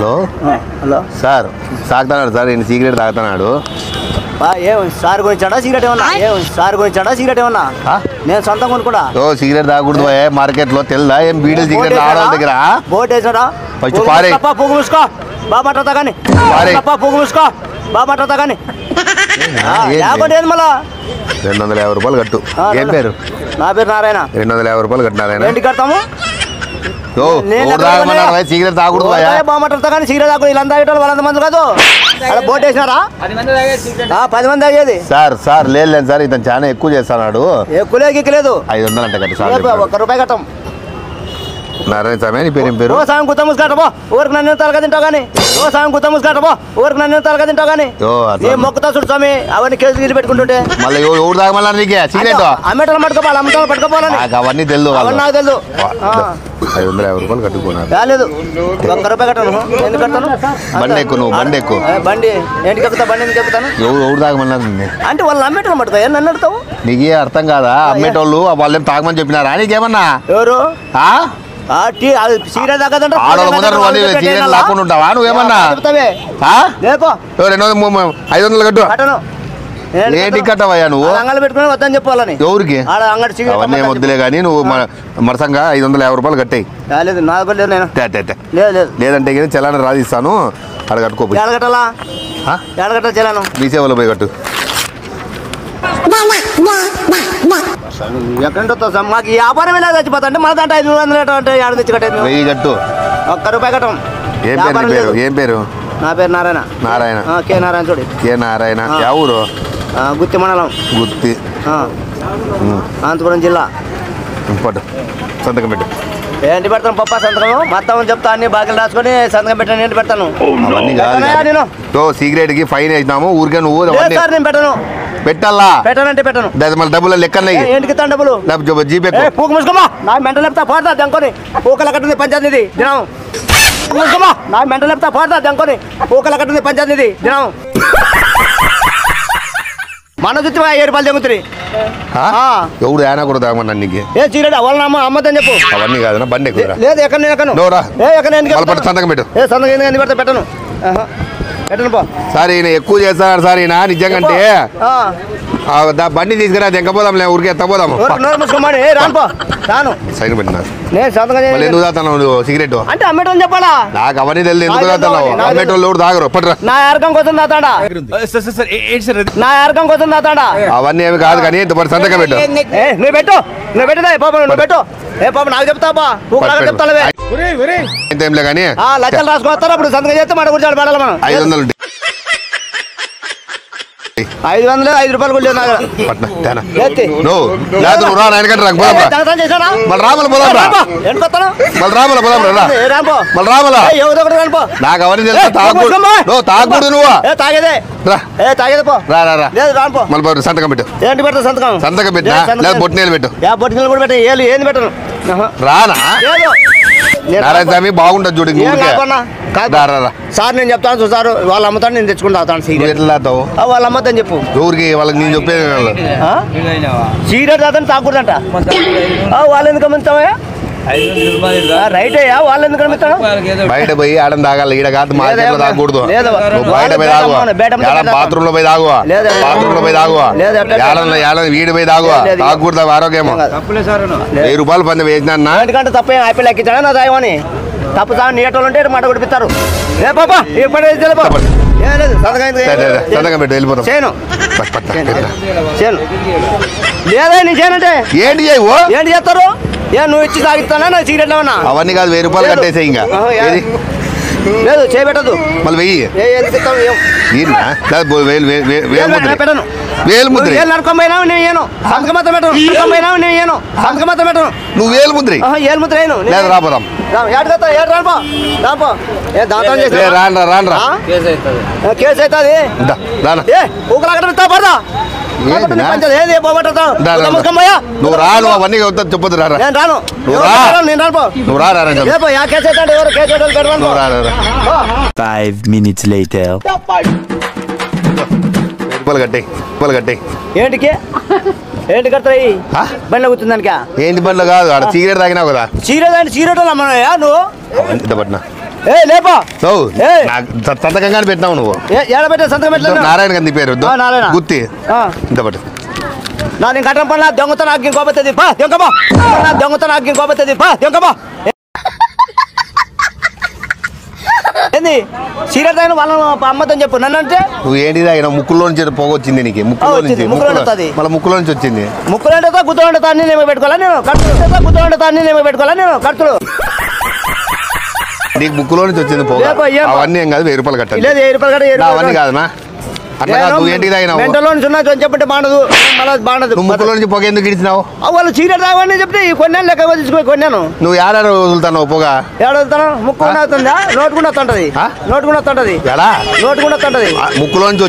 Hello hello sir తాగుతున్నాడు sir నేను cigarette తాగుతున్నాడు సార్ గురించాడా సిగరెట్ ఏమన్నా సార్ గురించాడా సిగరెట్ ఏమన్నా నేను సొంతం కొనుక్കൂడా సిగరెట్ తాగకూడదు మార్కెట్ లో తెల్దా ఏం బీడీలు సిగరెట్ ఆడవాళ్ళ దగ్గర బోట్ వేసాడా ఫస్ట్ పారే పొగ మూసుకో బాగా మాట్లాడతా కానీ పొగ మూసుకో బాగా మాట్లాడతా కానీ లేకపోతే ఏది మళ్ళా 250 రూపాయలు కట్టు ఏం పేరు నా పేరు నారాయణ 250 రూపాయలు కట్టినారాయణ ఏంటి కడతాము సిగరెట్ తాగకూడదు బాగా మాట్లాడతా కానీ సిగరెట్ తాగు ఇలా తాగేటోళ్ళు వాళ్ళంత మంది కాదు అలా బోట్ వేసినారా 10 మంది తాగేది సార్ లేదు సార్ ఇతను చాలా ఎక్కువ చేస్తున్నాడు ఎక్కువ ఎక్కలేదు 500 అంట కట్టి సార్ ₹1 కట్టం నారాయణ స్వామి నీ పేరు ఏం పేరు సాయం గుత్త ముసుకట్టబో ఊరికి నన్ను తలగా తింటావు కానీ సాయం గుత్త ముసుకట్టబో ఊరికి నన్ను తలగా తింటావు కానీ మొక్కుతా చూడు స్వామి అవన్నీ కేసు గీలు పెట్టుకుంటుంటే మళ్ళీ ఎవరు తాగమన్నా నీకే సిగరెట్ అమ్మేటలు పట్టుకోవాలి అమ్మటాలు పట్టుకోవాలని అవన్నీ తెలుసు అవన్నీ నాకు తెలుసు 550 రూపాయలు కట్టుకున్నారు రాలేదు ₹1 కట్టను ఎందుకు కడతాను బండి ఎక్కువ నువ్వు బండి ఎక్కువ బండి ఏంటికి ఎక్కుతా బండి ఎందుకు ఎక్కుతాను ఎవరు తాగమన్నారు అంటే వాళ్ళు అమ్మేటలు పట్టుకో నన్ను అడుగుతావు నీకే అర్థం కాదా అమ్మేటోళ్ళు వాళ్ళేం తాగమని చెప్పినారా నీకేమన్నా ఎవరు సిగరెట్ తాగదంటే సిగరెట్ లాక్కుండా ఉంటావా నువ్వేమన్నా 500 కట్టు ఏంటి కట్టవయ్యా నువ్వు అంగళ్ళు పెట్టుకుని వద్దని చెప్పాలని ఎవరికి అవన్నీ ఏం వద్దులే కానీ నువ్వు మరసంగా 550 రూపాయలు కట్టాయి లేదు నాకు లేదు నేను లేదంటే కానీ చలాన రాదిస్తాను అక్కడ కట్టుకోపోయి ఎడగట్టాలా ఎడగట్టాలి చలాను మీ సేవలో పోయి కట్టు ఎక్కడ మాకు వ్యాపారం ఎలా చచ్చిపోతా అంటే మన దాంట్లో 500 అంటే ఏడు తెచ్చి కట్టేది 1000 కట్టు ₹1 కట్టం ఏం పేరు నా పేరు నారాయణ నారాయణ కే నారాయణ చూడు కే నారాయణ ఊరు గుత్తి మండలం గుత్తి అనంతపురం జిల్లా పట్టు సంతకం పెట్టు ఏంటి పెడతాను పప్ప సంతకం మొత్తం చెప్తా అన్ని బాగా రాసుకొని సంతకం పెట్టాను ఏంటి పెడతాను అవన్నీ కాదు సిగరెట్ కి ఫైన్ వేసినాము ఊరికే నువ్వు నేను పెట్టను పెట్టాలా పెట్టానంటే పెట్టను మళ్ళీ డబ్బులు లెక్కలు ఏంటికి డబ్బులు జీపే పూక ముసుకోమా నా మెంటల్ చెప్తా పోతా దెంకొని పూకలు కట్టింది పంచాయతీ దినం ముసుకోమా నా మెంటల్ చెప్తా పోతా దెంకొని పూకలు కట్టింది పంచాయతీ దినం మన చూసి ₹7 దెంగుతుంది ఎవడు ఏనా కూడా తాగమన్నా నీకు ఏ చీరడు వాళ్ళ అమ్మదని చెప్పు అవన్నీ కాదన్నా బండి ఎక్కువ లేదు ఎక్కడ నేను ఎక్కను సంతకం పెట్టు సంతకం ఎందుకు పెడతా పెట్టను పెట్టను పో సార్ ఈయన ఎక్కువ చేస్తాడు సార్ ఈయన నిజంగంటే బండి తీసుకురా దెంకపోదాంలే ఊరికే ఎత్తపోదాము రాను సైన్ పెట్టినా నేను సంతకం ఎందుకు తాగుతున్నావు సిగరెట్ అంటే అమ్మేటోని చెప్పాలా నాకు అవన్నీ తెలియదు ఎందుకు తాగుతున్నావు అమ్మేటోళ్ళు ఎవరు తాగరు పట్రా నా ఏరకం కోసం తాతాడా నా ఏరకం కోసం తాతాడా అవన్నీ ఏమి కాదు కానీ సంతకం పెట్టు నువ్వు పెట్టు నువ్వు పెట్టదా పాప నువ్వు పెట్టు ఏ పాప నాకు చెప్తావా చెప్తావే ఎంతేంలే కానీ లక్షలు రాసుకొస్తారు అప్పుడు సంతకం చేస్తే మన గురించి పెడాలి మనం 500 500 ₹5 కూడా నాకు అవన్నీ తెలుసు తాగకూడదు నువ్వు తాగేదే తాగేదే పో మళ్ళీ సంతకం పెట్టు ఏంటి పెడతా సంతకం పెట్టినా లేదా బొట్టినీళ్ళు పెట్టు బొట్టినీళ్ళు కూడా పెట్టు ఏంది పెట్టను రానా నారాయణ స్వామి బాగుంటది చూడు సార్ నేను చెప్తాను చూసారు వాళ్ళు అమ్ముతాను నేను తెచ్చుకుంటా ఎట్లా వాళ్ళు అమ్మద్దని చెప్పు ఊరికి వాళ్ళకి నేను చెప్పేది సిగరెట్ తాతని తాగకూడదంట వాళ్ళు ఎందుకు అమ్ముతావా రైట్ అయ్యా వాళ్ళు ఎందుకు అమ్ముతాడు బయట పోయి ఆడని తాగాలి ఈడ కాదు మార్కెట్లో తాగకూడదు బయట పోయి తాగువా బాత్రూమ్ లో పోయి తాగువా బాత్రూమ్ లో పోయి తాగువా వీడి పోయి తాగువా తాగకూడదు ఆరోగ్యం ₹1000 పంది వేసినా ఎందుకంటే తప్ప అయిపోయి లెక్కించాడా నా తాగమని తప్పు తా నీటోళ్ళు ఉంటే మాట కొడిపిస్తారు ఏ పాపా సంతకం పెట్టు వెళ్ళిపోతాం చేయను లేదా నేను చేయనంటే ఏంటి చేయవు ఏంటి చేస్తారు నువ్వు ఇచ్చి తాగిస్తానా నా సిగరెట్ ఏమన్నా అవన్నీ కాదు ₹1000 కట్టేసే ఇంకా లేదు చేయబెట్టదు మళ్ళీ వెయ్యి నరకొంపోయినా నేను సంతకం మాత్రం పెట్టను నేను సంతకం మాత్రం పెట్టను నువ్వు వేలుముద్రి ఏలుముద్ర లేదు రాపోదాం కేసు అవుతుంది పడదా నువ్వు రాను అవన్నీ చెప్పొద్దు రా నేను రాను నువ్వు రా 5 minutes later. కట్టాయి ఏంటికి ఏంటి కడతాయి బండ్లో కూర్చుందానిక ఏంటి బండ్లు కాదు సిగరెట్ తాగినావు కదా సిగరెట్ అమ్మయ్యా నువ్వు పట్టినా ఏ లేపా నువ్వు ఏయ్. నాకు సంతకంగానే పెట్టినావు నువ్వు ఏడ పెట్టే సంతకం పెట్టలేదు నారాయణ గాంధీ పేరు నారాయణ. గుత్తి ఇంత పట్టు నా నేను కట్టం పని దొంగతో నాకు ఇంకోబోతుంది పా దొంగబా దొంగతో నాకు ఇంకోబోతుంది పా దొంగబా ఏంది సీరియస్ అయిన వాళ్ళ అమ్మతో చెప్పు నన్ను అంటే నువ్వు ఏంటిది ఆయన ముక్కులో నుంచి పొగ వచ్చింది నీకు ముక్కులో వచ్చింది, నుంచి ముక్కులో వస్తది. మళ్ళీ ముక్కులో నుంచి వచ్చింది ముక్కులు అంటే గుర్తు ఉండతా అన్ని నేను పెట్టుకోవాలా నేను కడుతుడు గుర్తు ఉండతా అన్ని నేను పెట్టుకోవాలా నేను కడుతుడు నీకు ముక్కులో నుంచి వచ్చింది పొగ ఏపో, ఏపో. అవన్నీ ఏం కాదు 1000 రూపాయలు కట్టాలి లేదు 1000 రూపాయలు కట్ట, 1000 అవన్నీ రూపాయలు కాదనా అట్లా కాదు నువ్వు ఏంటిది అయినావు మెంటలో సున్నా చెప్పంటే బాగుండదు మళ్ళీ బాగుండదు నువ్వు ముక్కులో నుంచి పొగ ఎందుకు ఇడిచినావు వాళ్ళు సీరియస్ తాగని చెప్తే ఈ కొన్నాను లెక్క తీసుకొని కొన్నాను నువ్వు ఏడాడు వదులుతావు పొగ ఏడవుతాను ముక్కు కూడా వస్తుందా నోటు కూడా వస్తుంటది ఆ? నోటు కూడా వస్తుంటది ఎలా నోటు కూడా వస్తుంటది ముక్కులో నుంచి